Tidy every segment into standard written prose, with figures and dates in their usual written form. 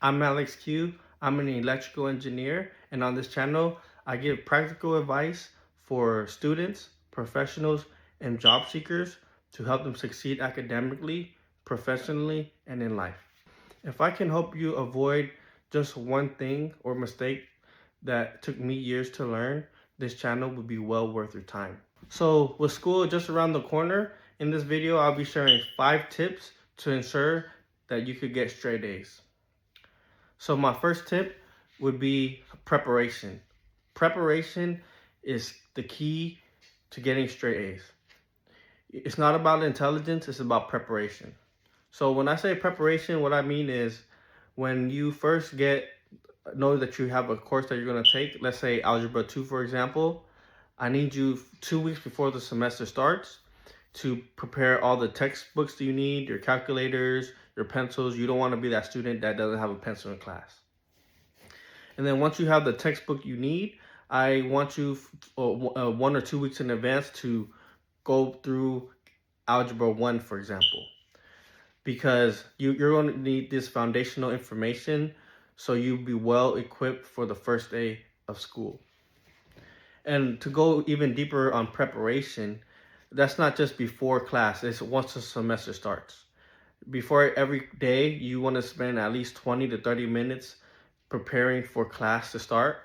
I'm Alex Q. I'm an electrical engineer, and on this channel, I give practical advice for students, professionals, and job seekers to help them succeed academically, professionally, and in life. If I can help you avoid just one thing or mistake that took me years to learn, this channel would be well worth your time. So, with school just around the corner, in this video, I'll be sharing 5 tips to ensure that you could get straight A's. So my first tip would be preparation. Preparation is the key to getting straight A's. It's not about intelligence, it's about preparation. So when I say preparation, what I mean is when you first know that you have a course that you're going to take, let's say Algebra 2, for example, I need you 2 weeks before the semester starts to prepare all the textbooks that you need, your calculators, your pencils. You don't want to be that student that doesn't have a pencil in class. And then once you have the textbook you need, I want you 1 or 2 weeks in advance to go through Algebra 1, for example, because you're going to need this foundational information so you'll be well equipped for the first day of school. And to go even deeper on preparation, that's not just before class, it's once the semester starts. Before every day, you want to spend at least 20 to 30 minutes preparing for class to start,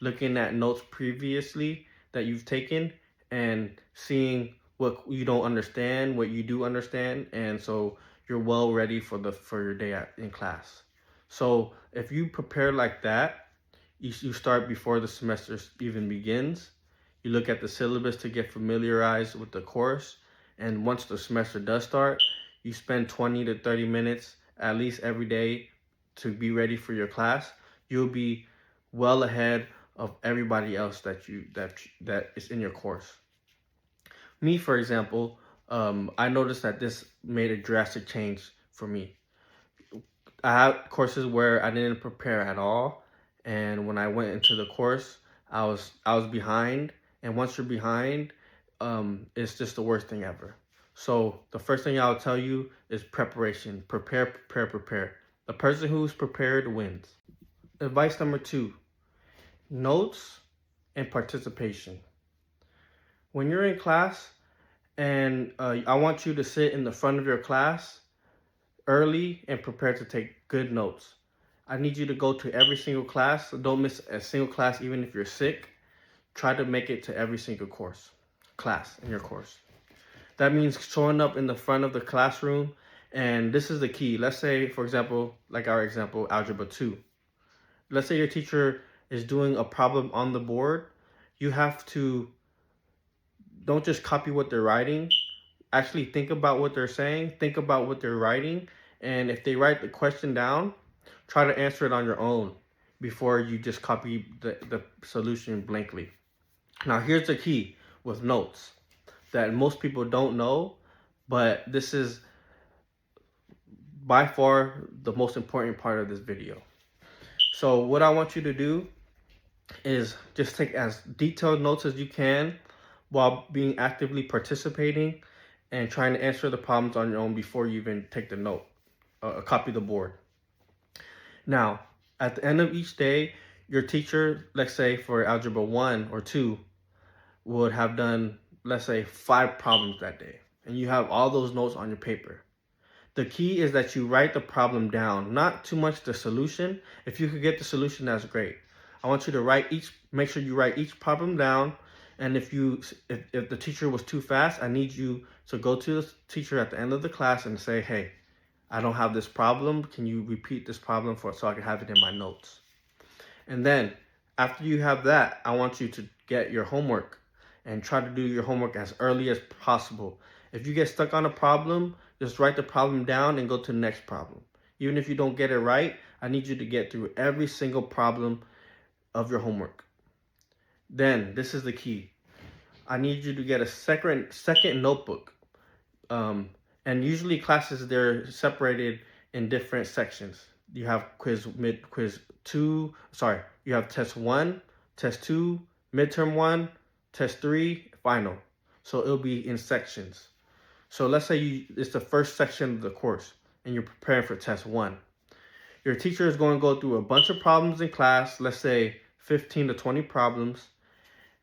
looking at notes previously that you've taken and seeing what you don't understand, what you do understand, and so you're well ready for your day in class. So if you prepare like that, you start before the semester even begins. You look at the syllabus to get familiarized with the course, and once the semester does start, you spend 20 to 30 minutes at least every day to be ready for your class. You'll be well ahead of everybody else that is in your course. Me, for example, I noticed that this made a drastic change for me. I had courses where I didn't prepare at all, and when I went into the course, I was behind. And once you're behind, it's just the worst thing ever. So the first thing I'll tell you is preparation. Prepare, prepare, prepare. The person who's prepared wins. Advice number 2, notes and participation. When you're in class and I want you to sit in the front of your class early and prepare to take good notes. I need you to go to every single class. Don't miss a single class, even if you're sick. Try to make it to every single class in your course. That means showing up in the front of the classroom, and this is the key. Let's say, for example, like our example, Algebra 2. Let's say your teacher is doing a problem on the board. You have to, don't just copy what they're writing. Actually think about what they're saying, think about what they're writing, and if they write the question down, try to answer it on your own before you just copy the solution blankly. Now here's the key with notes that most people don't know, but this is by far the most important part of this video. So what I want you to do is just take as detailed notes as you can while being actively participating and trying to answer the problems on your own before you even take the note, copy the board. Now, at the end of each day, your teacher, let's say for Algebra 1 or 2, would have done, let's say, 5 problems that day. And you have all those notes on your paper. The key is that you write the problem down, not too much the solution. If you could get the solution, that's great. I want you to make sure you write each problem down. And if the teacher was too fast, I need you to go to the teacher at the end of the class and say, hey, I don't have this problem. Can you repeat this problem so I can have it in my notes? And then after you have that, I want you to get your homework and try to do your homework as early as possible. If you get stuck on a problem, just write the problem down and go to the next problem. Even if you don't get it right, I need you to get through every single problem of your homework. Then, this is the key. I need you to get a second notebook. And usually classes, they're separated in different sections. You have you have test 1, test 2, midterm 1, test 3, final. So it'll be in sections. So let's say it's the first section of the course and you're preparing for test 1. Your teacher is going to go through a bunch of problems in class, let's say 15 to 20 problems,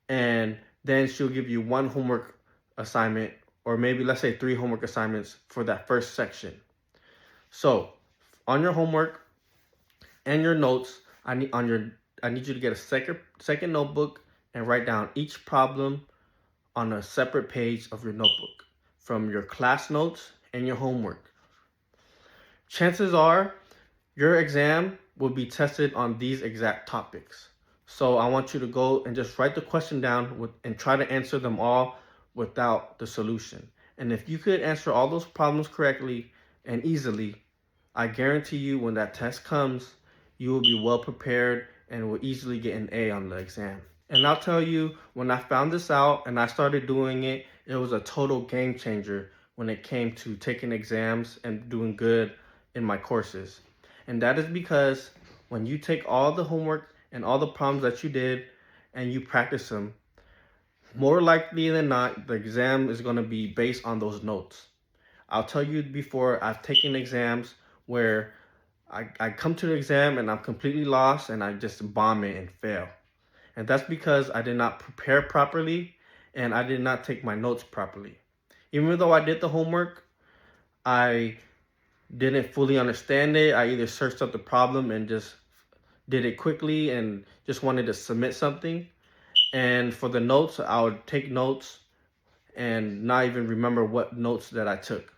and then she'll give you one homework assignment, or maybe let's say 3 homework assignments for that first section. So on your homework and your notes, I need you to get a second notebook and write down each problem on a separate page of your notebook from your class notes and your homework. Chances are your exam will be tested on these exact topics. So I want you to go and just write the question down and try to answer them all without the solution. And if you could answer all those problems correctly and easily, I guarantee you when that test comes, you will be well prepared and will easily get an A on the exam. And I'll tell you, when I found this out and I started doing it, it was a total game changer when it came to taking exams and doing good in my courses. And that is because when you take all the homework and all the problems that you did and you practice them, more likely than not, the exam is going to be based on those notes. I'll tell you before, I've taken exams where I come to the exam and I'm completely lost and I just bomb it and fail. And that's because I did not prepare properly and I did not take my notes properly. Even though I did the homework, I didn't fully understand it. I either searched up the problem and just did it quickly and just wanted to submit something. And for the notes, I would take notes and not even remember what notes that I took.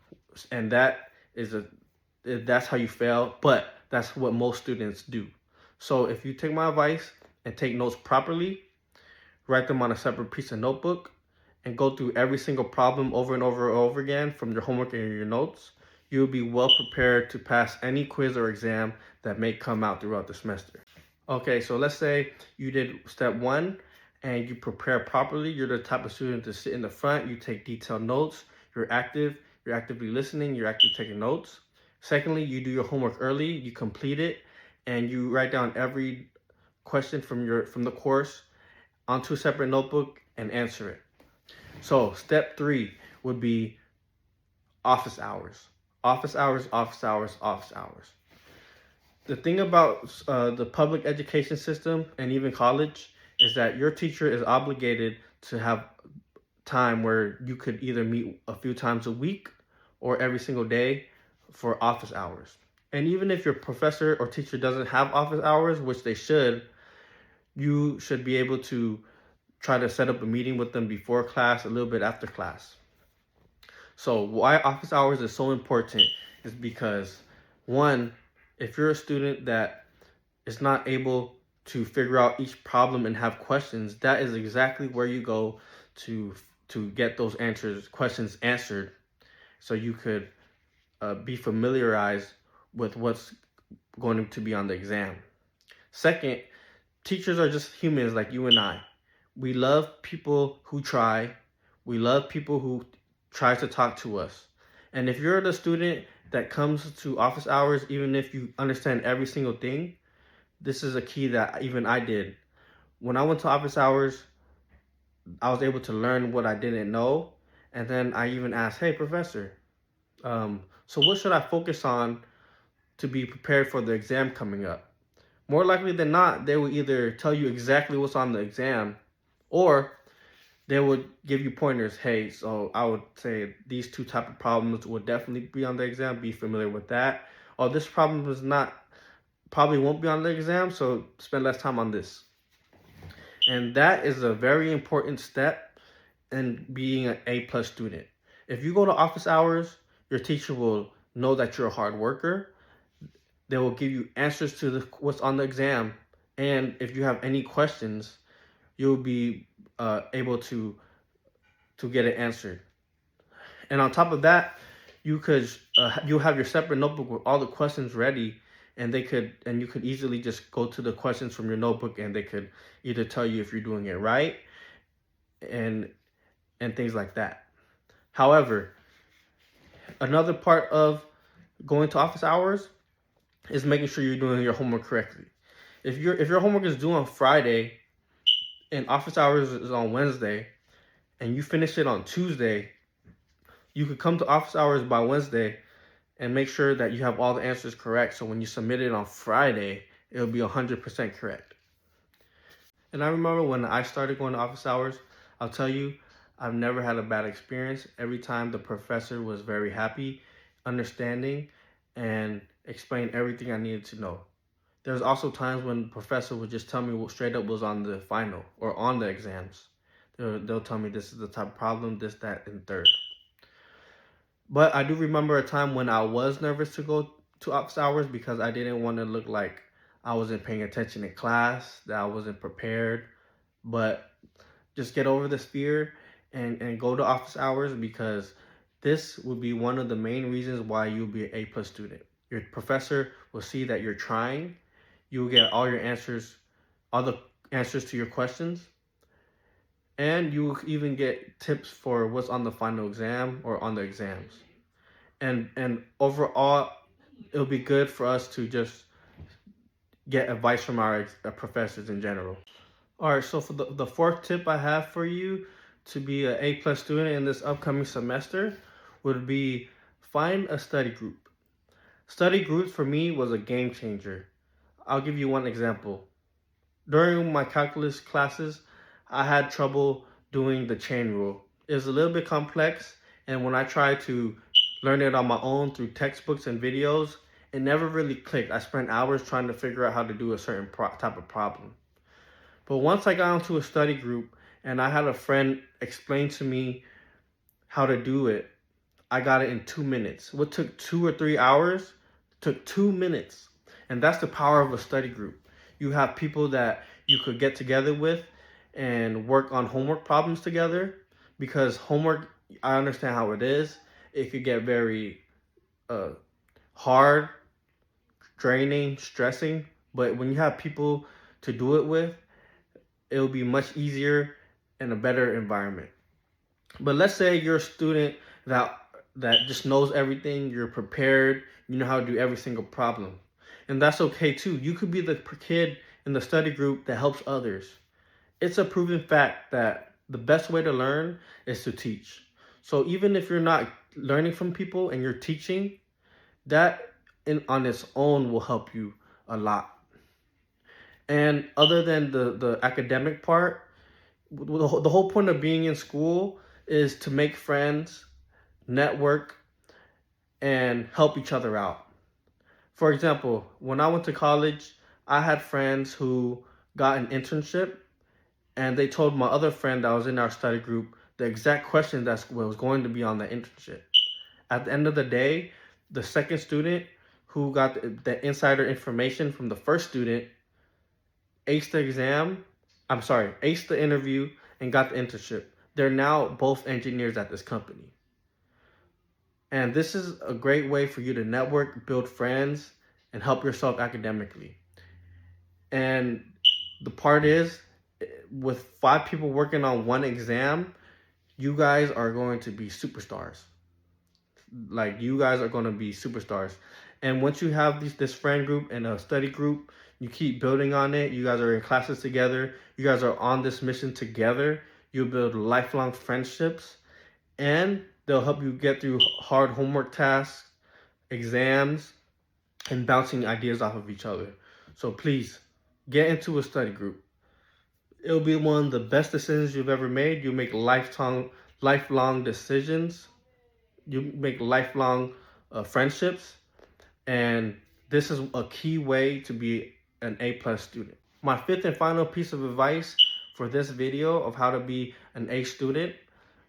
And that's how you fail, but that's what most students do. So if you take my advice and take notes properly, write them on a separate piece of notebook, and go through every single problem over and over and over again from your homework and your notes, you'll be well prepared to pass any quiz or exam that may come out throughout the semester. Okay, so let's say you did step 1 and you prepare properly. You're the type of student to sit in the front, you take detailed notes, you're actively listening, you're actually taking notes. Secondly, you do your homework early, you complete it, and you write down every question from the course onto a separate notebook and answer it. So step 3 would be office hours. Office hours, office hours, office hours. The thing about the public education system and even college is that your teacher is obligated to have time where you could either meet a few times a week or every single day for office hours. And even if your professor or teacher doesn't have office hours, which they should, you should be able to try to set up a meeting with them before class, a little bit after class. So why office hours is so important is because, one, if you're a student that is not able to figure out each problem and have questions, that is exactly where you go to get those questions answered, so you could be familiarized with what's going to be on the exam. Second, teachers are just humans like you and I. We love people who try. We love people who try to talk to us. And if you're the student that comes to office hours, even if you understand every single thing, this is a key that even I did. When I went to office hours, I was able to learn what I didn't know. And then I even asked, hey, professor, so what should I focus on to be prepared for the exam coming up? More likely than not, they will either tell you exactly what's on the exam, or they would give you pointers. Hey, so I would say these 2 type of problems would definitely be on the exam. Be familiar with that. Or this problem is probably won't be on the exam, so spend less time on this. And that is a very important step in being an A+ student. If you go to office hours, your teacher will know that you're a hard worker. They will give you answers to what's on the exam. And if you have any questions, you'll be able to get it answered. And on top of that, you'll have your separate notebook with all the questions ready, and you could easily just go to the questions from your notebook, and they could either tell you if you're doing it right and things like that. However, another part of going to office hours is making sure you're doing your homework correctly. If your homework is due on Friday and office hours is on Wednesday, and you finish it on Tuesday, you could come to office hours by Wednesday and make sure that you have all the answers correct. So when you submit it on Friday, it'll be 100% correct. And I remember when I started going to office hours, I'll tell you, I've never had a bad experience. Every time the professor was very happy, understanding, and explained everything I needed to know. There's also times when the professor would just tell me what straight up was on the final or on the exams. They'll tell me this is the type of problem, this, that, and third. But I do remember a time when I was nervous to go to office hours because I didn't want to look like I wasn't paying attention in class, that I wasn't prepared. But just get over this fear and go to office hours, because this will be one of the main reasons why you'll be an A+ student. Your professor will see that you're trying. You will get all the answers to your questions, and you will even get tips for what's on the final exam or on the exams. And overall, it'll be good for us to just get advice from our professors in general. All right, so for the fourth tip I have for you to be an A+ student in this upcoming semester would be find a study group. Study groups for me was a game changer. I'll give you one example. During my calculus classes, I had trouble doing the chain rule. It was a little bit complex, and when I tried to learn it on my own through textbooks and videos, it never really clicked. I spent hours trying to figure out how to do a certain type of problem. But once I got into a study group and I had a friend explain to me how to do it, I got it in 2 minutes. What took 2 or 3 hours took 2 minutes. And that's the power of a study group. You have people that you could get together with and work on homework problems together, because homework, I understand how it is. It could get very hard, draining, stressing. But when you have people to do it with, it'll be much easier and a better environment. But let's say you're a student that just knows everything, you're prepared, you know how to do every single problem. And that's okay too. You could be the kid in the study group that helps others. It's a proven fact that the best way to learn is to teach. So even if you're not learning from people and you're teaching, that on its own will help you a lot. And other than the academic part, the whole point of being in school is to make friends, network, and help each other out. For example, when I went to college, I had friends who got an internship, and they told my other friend that was in our study group the exact question that was going to be on the internship. At the end of the day, the second student who got the insider information from the first student aced the exam, aced the interview and got the internship. They're now both engineers at this company. And this is a great way for you to network, build friends, and help yourself academically. And the part is, with 5 people working on one exam, you guys are going to be superstars. Like, you guys are going to be superstars. And once you have this friend group and a study group, you keep building on it. You guys are in classes together. You guys are on this mission together. You build lifelong friendships, and they'll help you get through hard homework tasks, exams, and bouncing ideas off of each other. So please, get into a study group. It'll be one of the best decisions you've ever made. You make lifelong decisions. You make lifelong friendships. And this is a key way to be an A+ student. My fifth and final piece of advice for this video of how to be an A student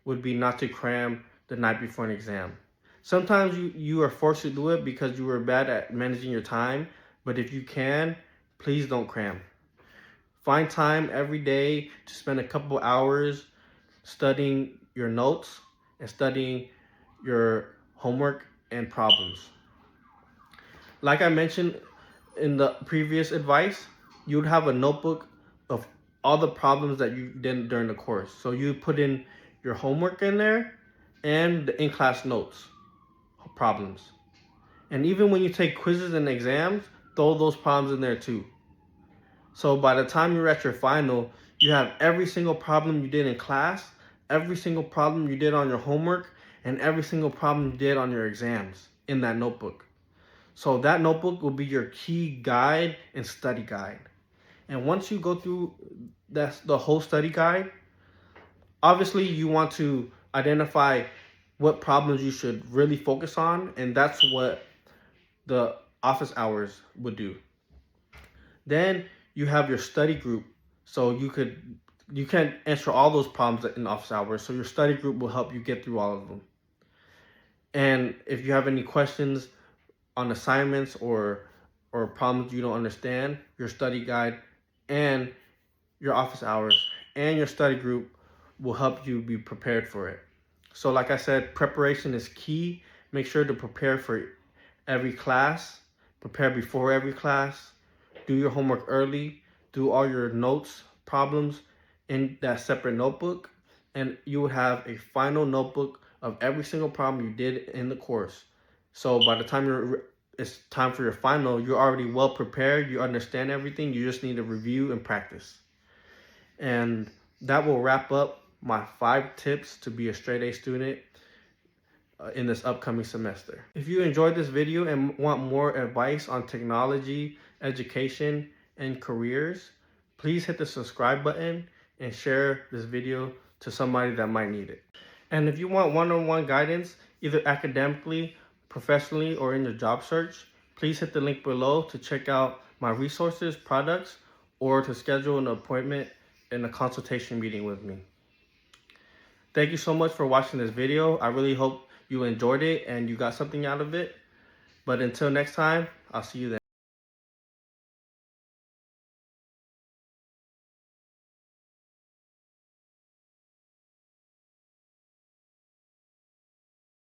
would be not to cram the night before an exam. Sometimes you are forced to do it because you were bad at managing your time, but if you can, please don't cram. Find time every day to spend a couple hours studying your notes and studying your homework and problems. Like I mentioned in the previous advice, you'd have a notebook of all the problems that you did during the course. So you put in your homework in there and the in-class notes problems. And even when you take quizzes and exams, throw those problems in there too. So by the time you're at your final, you have every single problem you did in class, every single problem you did on your homework, and every single problem you did on your exams in that notebook. So that notebook will be your key guide and study guide. And once you go through the whole study guide, obviously you want to identify what problems you should really focus on, and that's what the office hours would do. Then you have your study group. So you can't answer all those problems in office hours. So your study group will help you get through all of them. And if you have any questions on assignments or problems you don't understand, your study guide and your office hours and your study group will help you be prepared for it. So like I said, preparation is key. Make sure to prepare for every class, prepare before every class, do your homework early, do all your notes, problems in that separate notebook, and you will have a final notebook of every single problem you did in the course. So by the time it's time for your final, you're already well prepared, you understand everything, you just need to review and practice. And that will wrap up my 5 tips to be a straight A student in this upcoming semester. If you enjoyed this video and want more advice on technology, education, and careers, please hit the subscribe button and share this video to somebody that might need it. And if you want one-on-one guidance, either academically, professionally, or in your job search, please hit the link below to check out my resources, products, or to schedule an appointment and a consultation meeting with me. Thank you so much for watching this video. I really hope you enjoyed it and you got something out of it. But until next time, I'll see you then.